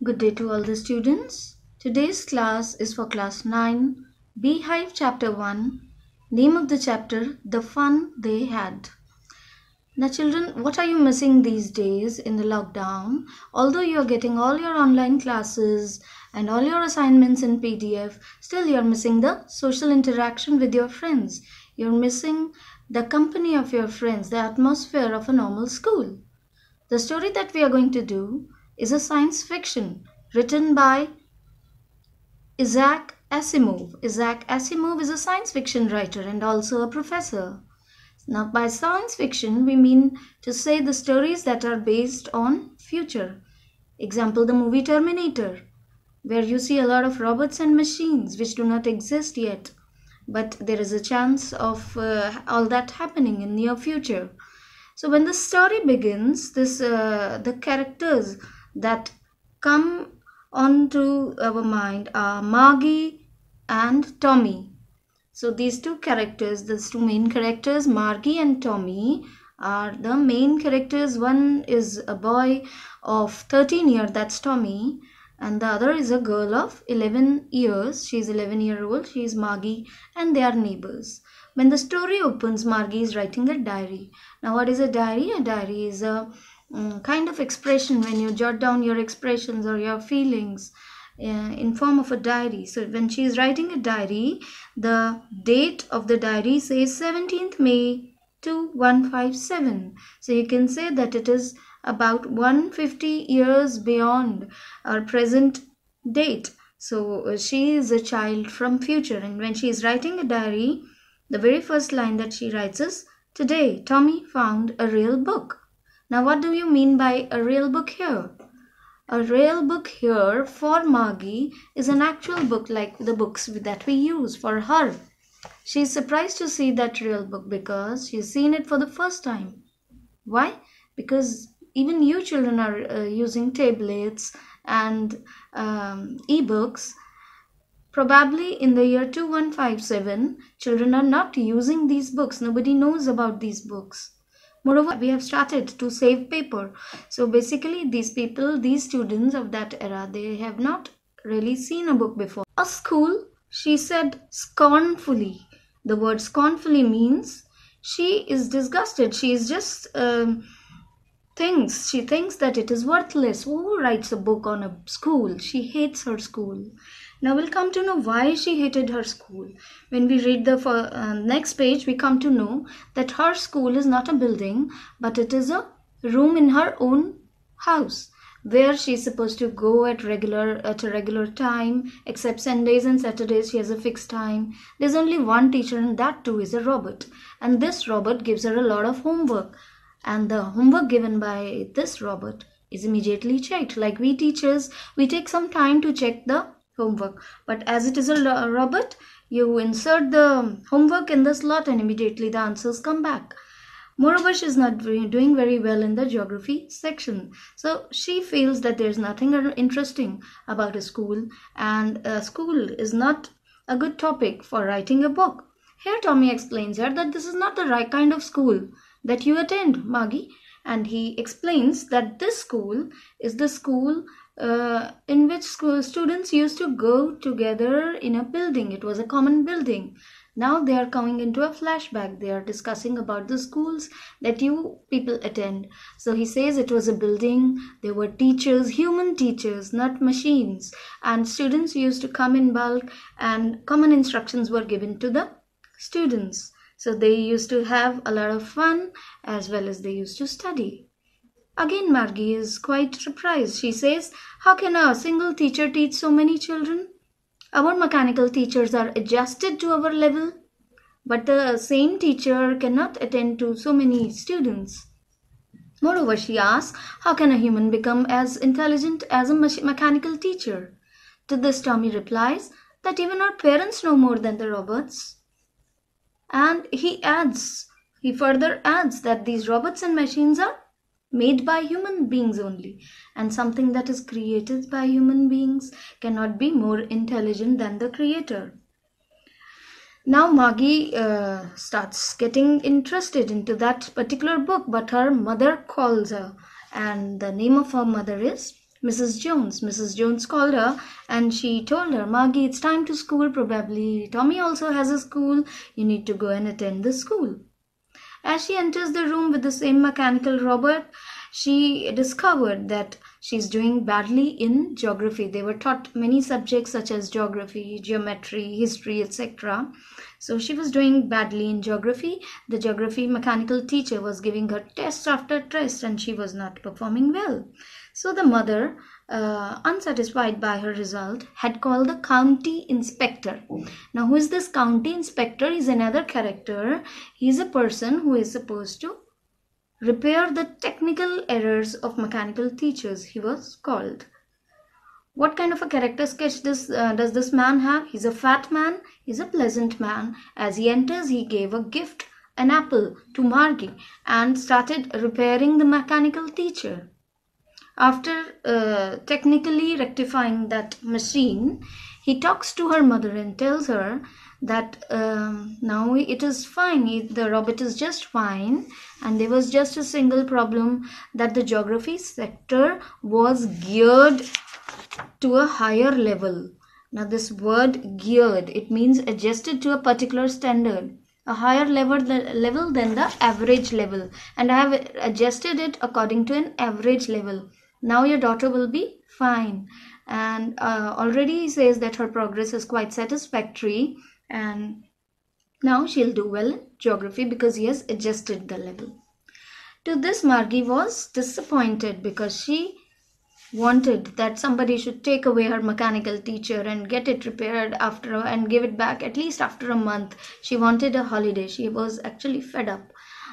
Good day to all the students. Today's class is for class 9, Beehive chapter 1. Name of the chapter, The Fun They Had. Now children, what are you missing these days in the lockdown? Although you are getting all your online classes and all your assignments in PDF, still you are missing the social interaction with your friends. You're missing the company of your friends, the atmosphere of a normal school. The story that we are going to do is a science fiction written by Isaac Asimov. Isaac Asimov is a science fiction writer and also a professor. Now, by science fiction, we mean to say the stories that are based on future. Example, the movie Terminator, where you see a lot of robots and machines which do not exist yet. But there is a chance of all that happening in near future. So when the story begins, the characters that come onto our mind are Margie and Tommy. So these two main characters, Margie and Tommy, are the main characters. One is a boy of 13 years, that's Tommy, and the other is a girl of 11 years. She's 11-year-old, she's Margie, and they are neighbors. When the story opens, Margie is writing a diary. Now what is a diary? A diary is a kind of expression when you jot down your expressions or your feelings in form of a diary. So when she is writing a diary, the date of the diary says 17th May 2157. So you can say that it is about 150 years beyond our present date. So she is a child from future, and when she is writing a diary, the very first line that she writes is, "Today, Tommy found a real book." Now, what do you mean by a real book here? A real book here for Margie is an actual book like the books that we use for her. She is surprised to see that real book because she has seen it for the first time. Why? Because even you children are using tablets and e-books. Probably in the year 2157, children are not using these books. Nobody knows about these books. Moreover, we have started to save paper. So basically, these students of that era, they have not really seen a book before. A school, she said scornfully. The word scornfully means she is disgusted. She is just she thinks that it is worthless. Who writes a book on a school? She hates her school. Now we'll come to know why she hated her school. When we read the next page, we come to know that her school is not a building, but it is a room in her own house, where she is supposed to go at a regular time, except Sundays and Saturdays she has a fixed time. There's only one teacher, and that too is a robot. And this robot gives her a lot of homework. And the homework given by this robot is immediately checked. Like we teachers, we take some time to check the homework, but as it is a robot, you insert the homework in the slot and immediately the answers come back. Moreover, she is not doing very well in the geography section, so she feels that there is nothing interesting about a school, and a school is not a good topic for writing a book. Here Tommy explains her that this is not the right kind of school that you attend, Margie, and he explains that this school is the school in which students used to go together in a building. It was a common building. Now they are coming into a flashback. They are discussing about the schools that you people attend. So he says it was a building. There were teachers, human teachers, not machines. And students used to come in bulk, and common instructions were given to the students. So they used to have a lot of fun as well as they used to study. Again, Margie is quite surprised. She says, "How can a single teacher teach so many children? Our mechanical teachers are adjusted to our level, but the same teacher cannot attend to so many students." Moreover, she asks, "How can a human become as intelligent as a mechanical teacher?" To this, Tommy replies that even our parents know more than the robots. And he further adds that these robots and machines are made by human beings only, and something that is created by human beings cannot be more intelligent than the creator. Now Margie starts getting interested into that particular book, but her mother calls her, and the name of her mother is Mrs. Jones. Mrs. Jones called her and she told her, Margie, it's time to school probably. Tommy also has a school. You need to go and attend the school. As she enters the room with the same mechanical robot, she discovered that she's doing badly in geography. They were taught many subjects such as geography, geometry, history, etc. So she was doing badly in geography. The geography mechanical teacher was giving her test after test and she was not performing well. So the mother, unsatisfied by her result, had called the county inspector. Now, who is this county inspector? Is another character. He is a person who is supposed to repair the technical errors of mechanical teachers. He was called. What kind of a character sketch does this man have? He's a fat man. He's a pleasant man. As he enters, he gave a gift, an apple, to Margie and started repairing the mechanical teacher. After technically rectifying that machine, he talks to her mother and tells her that now it is fine, the robot is just fine, and there was just a single problem, that the geography sector was geared to a higher level. Now this word geared, it means adjusted to a particular standard, a higher level than the average level, and I have adjusted it according to an average level. Now your daughter will be fine. And already he says that her progress is quite satisfactory and now she'll do well in geography because he has adjusted the level. To this, Margie was disappointed because she wanted that somebody should take away her mechanical teacher and get it repaired after and give it back at least after a month. She wanted a holiday. She was actually fed up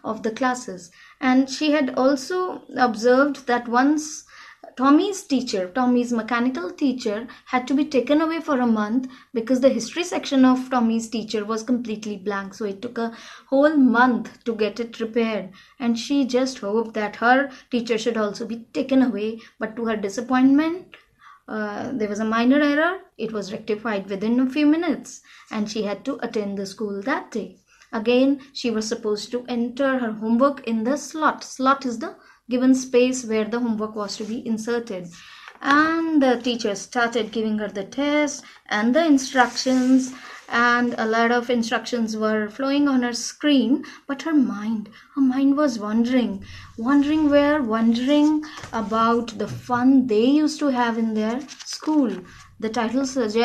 of the classes. And she had also observed that once Tommy's mechanical teacher had to be taken away for a month because the history section of Tommy's teacher was completely blank. So it took a whole month to get it repaired. And she just hoped that her teacher should also be taken away. But to her disappointment, there was a minor error. It was rectified within a few minutes and she had to attend the school that day. Again, she was supposed to enter her homework in the slot. Slot is the given space where the homework was to be inserted. And the teacher started giving her the test and the instructions, and a lot of instructions were flowing on her screen, but her mind was wandering where? Wondering about the fun they used to have in their school. The title says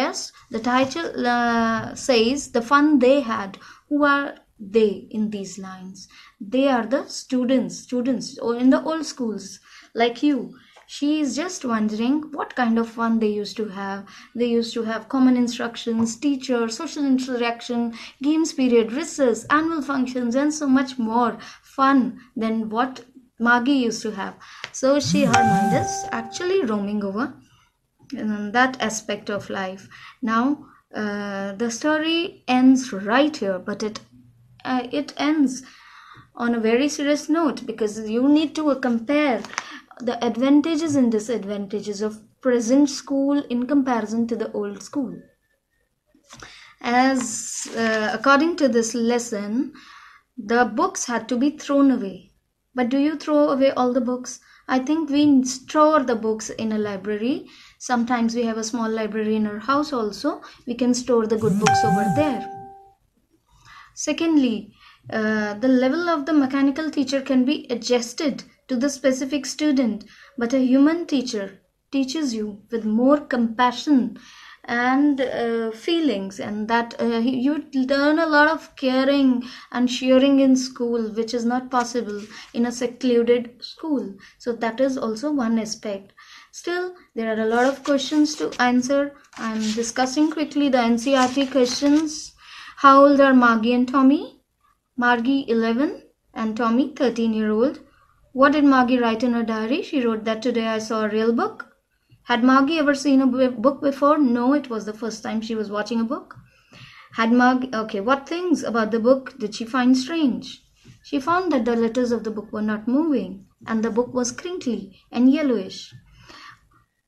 the fun they had. Who are they in these lines? They are the students in the old schools like you. She is just wondering what kind of fun they used to have. They used to have common instructions, teacher, social interaction, games period, recess, annual functions, and so much more fun than what Margie used to have. So her mind is actually roaming over in that aspect of life. Now the story ends right here, but it ends on a very serious note because you need to compare the advantages and disadvantages of present school in comparison to the old school. As according to this lesson, the books had to be thrown away. But do you throw away all the books? I think we store the books in a library. Sometimes we have a small library in our house also. We can store the good books over there. Secondly, the level of the mechanical teacher can be adjusted to the specific student, but a human teacher teaches you with more compassion and feelings, and that you learn a lot of caring and sharing in school, which is not possible in a secluded school. So that is also one aspect. Still, there are a lot of questions to answer. I am discussing quickly the NCERT questions. How old are Margie and Tommy? Margie 11 and Tommy 13-year-old. What did Margie write in her diary? She wrote that today I saw a real book. Had Margie ever seen a book before? No, it was the first time she was watching a book. What things about the book did she find strange? She found that the letters of the book were not moving and the book was crinkly and yellowish.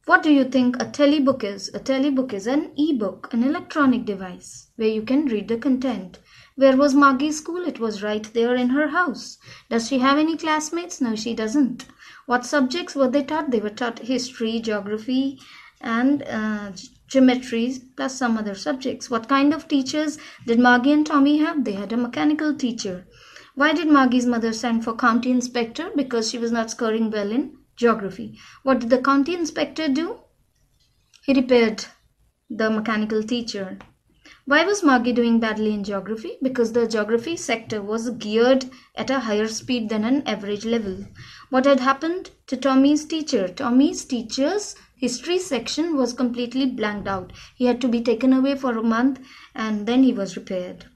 What do you think a telebook is? A telebook is an e-book, an electronic device where you can read the content. Where was Margie's school? It was right there in her house. Does she have any classmates? No, she doesn't. What subjects were they taught? They were taught history, geography, and geometry, plus some other subjects. What kind of teachers did Margie and Tommy have? They had a mechanical teacher. Why did Margie's mother send for county inspector? Because she was not scoring well in geography. What did the county inspector do? He repaired the mechanical teacher. Why was Margie doing badly in geography? Because the geography sector was geared at a higher speed than an average level. What had happened to Tommy's teacher? Tommy's teacher's history section was completely blanked out. He had to be taken away for a month and then he was repaired.